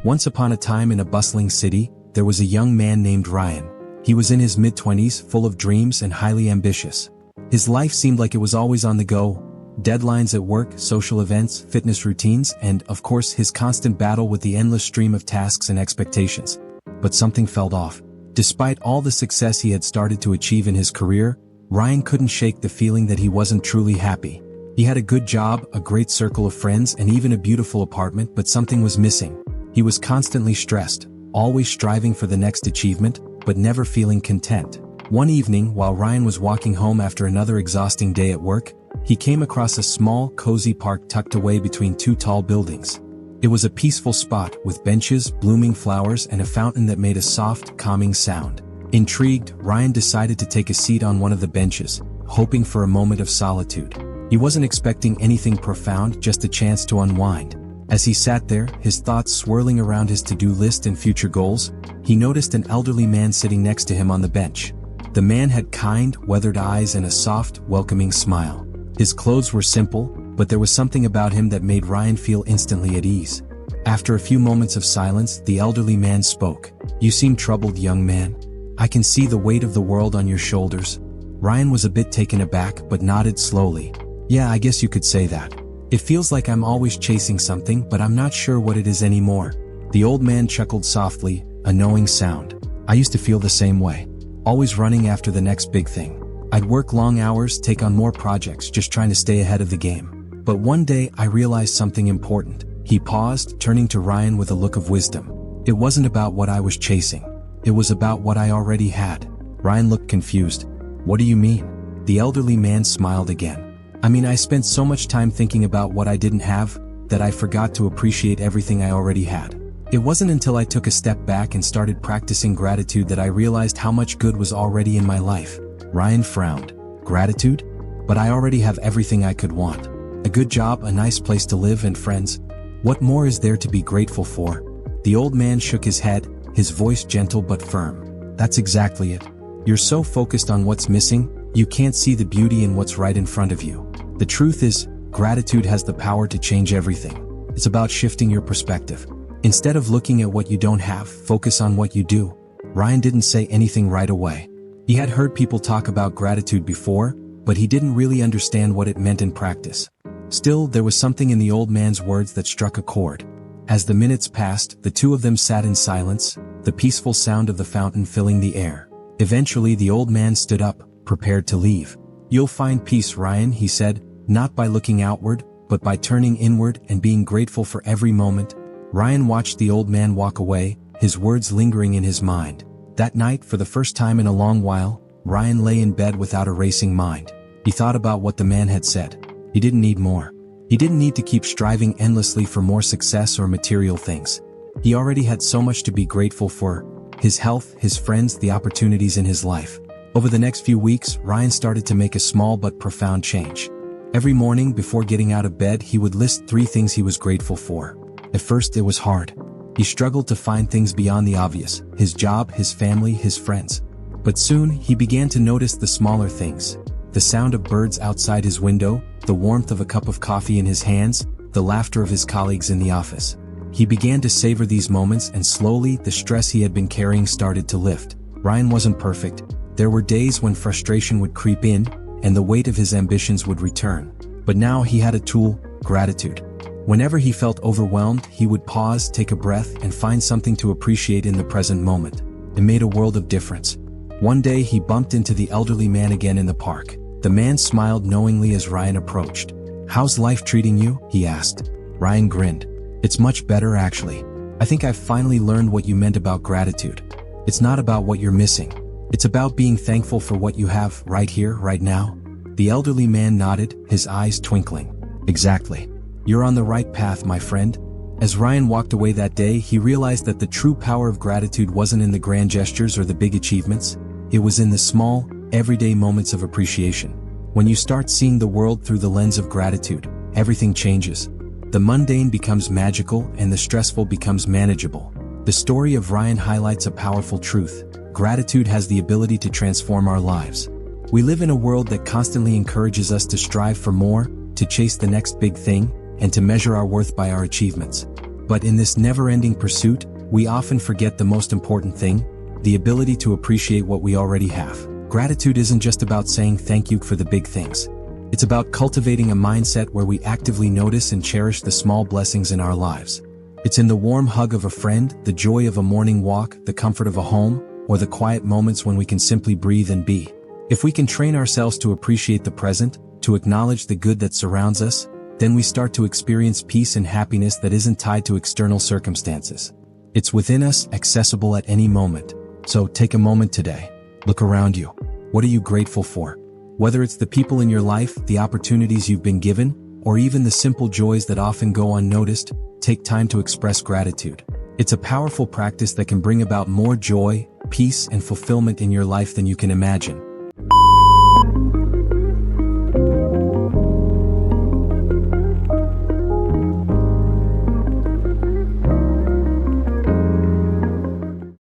Once upon a time in a bustling city, there was a young man named Ryan. He was in his mid-20s, full of dreams and highly ambitious. His life seemed like it was always on the go. Deadlines at work, social events, fitness routines, and, of course, his constant battle with the endless stream of tasks and expectations. But something felt off. Despite all the success he had started to achieve in his career, Ryan couldn't shake the feeling that he wasn't truly happy. He had a good job, a great circle of friends, and even a beautiful apartment, but something was missing. He was constantly stressed, always striving for the next achievement, but never feeling content. One evening, while Ryan was walking home after another exhausting day at work, he came across a small, cozy park tucked away between two tall buildings. It was a peaceful spot with benches, blooming flowers, and a fountain that made a soft, calming sound. Intrigued, Ryan decided to take a seat on one of the benches, hoping for a moment of solitude. He wasn't expecting anything profound, just a chance to unwind. As he sat there, his thoughts swirling around his to-do list and future goals, he noticed an elderly man sitting next to him on the bench. The man had kind, weathered eyes and a soft, welcoming smile. His clothes were simple, but there was something about him that made Ryan feel instantly at ease. After a few moments of silence, the elderly man spoke. "You seem troubled, young man. I can see the weight of the world on your shoulders." Ryan was a bit taken aback but nodded slowly. "Yeah, I guess you could say that. It feels like I'm always chasing something, but I'm not sure what it is anymore." The old man chuckled softly, a knowing sound. "I used to feel the same way. Always running after the next big thing. I'd work long hours, take on more projects, just trying to stay ahead of the game. But one day I realized something important." He paused, turning to Ryan with a look of wisdom. "It wasn't about what I was chasing. It was about what I already had." Ryan looked confused. "What do you mean?" The elderly man smiled again. "I mean, I spent so much time thinking about what I didn't have, that I forgot to appreciate everything I already had. It wasn't until I took a step back and started practicing gratitude that I realized how much good was already in my life." Ryan frowned. "Gratitude? But I already have everything I could want. A good job, a nice place to live, and friends. What more is there to be grateful for?" The old man shook his head, his voice gentle but firm. "That's exactly it. You're so focused on what's missing, you can't see the beauty in what's right in front of you. The truth is, gratitude has the power to change everything. It's about shifting your perspective. Instead of looking at what you don't have, focus on what you do." Ryan didn't say anything right away. He had heard people talk about gratitude before, but he didn't really understand what it meant in practice. Still, there was something in the old man's words that struck a chord. As the minutes passed, the two of them sat in silence, the peaceful sound of the fountain filling the air. Eventually, the old man stood up, prepared to leave. "You'll find peace, Ryan," he said, "not by looking outward, but by turning inward and being grateful for every moment." Ryan watched the old man walk away, his words lingering in his mind. That night, for the first time in a long while, Ryan lay in bed without a racing mind. He thought about what the man had said. He didn't need more. He didn't need to keep striving endlessly for more success or material things. He already had so much to be grateful for: his health, his friends, the opportunities in his life. Over the next few weeks, Ryan started to make a small but profound change. Every morning, before getting out of bed, he would list 3 things he was grateful for. At first, it was hard. He struggled to find things beyond the obvious: his job, his family, his friends. But soon, he began to notice the smaller things. The sound of birds outside his window, the warmth of a cup of coffee in his hands, the laughter of his colleagues in the office. He began to savor these moments, and slowly, the stress he had been carrying started to lift. Ryan wasn't perfect. There were days when frustration would creep in, and the weight of his ambitions would return. But now he had a tool: gratitude. Whenever he felt overwhelmed, he would pause, take a breath, and find something to appreciate in the present moment. It made a world of difference. One day he bumped into the elderly man again in the park. The man smiled knowingly as Ryan approached. "How's life treating you?" he asked. Ryan grinned. "It's much better, actually. I think I've finally learned what you meant about gratitude. It's not about what you're missing. It's about being thankful for what you have, right here, right now." The elderly man nodded, his eyes twinkling. "Exactly. You're on the right path, my friend." As Ryan walked away that day, he realized that the true power of gratitude wasn't in the grand gestures or the big achievements. It was in the small, everyday moments of appreciation. When you start seeing the world through the lens of gratitude, everything changes. The mundane becomes magical and the stressful becomes manageable. The story of Ryan highlights a powerful truth: gratitude has the ability to transform our lives. We live in a world that constantly encourages us to strive for more, to chase the next big thing, and to measure our worth by our achievements. But in this never-ending pursuit, we often forget the most important thing, the ability to appreciate what we already have. Gratitude isn't just about saying thank you for the big things. It's about cultivating a mindset where we actively notice and cherish the small blessings in our lives. It's in the warm hug of a friend, the joy of a morning walk, the comfort of a home, or the quiet moments when we can simply breathe and be. If we can train ourselves to appreciate the present, to acknowledge the good that surrounds us, then we start to experience peace and happiness that isn't tied to external circumstances. It's within us, accessible at any moment. So take a moment today. Look around you. What are you grateful for? Whether it's the people in your life, the opportunities you've been given, or even the simple joys that often go unnoticed, take time to express gratitude. It's a powerful practice that can bring about more joy, peace, and fulfillment in your life than you can imagine.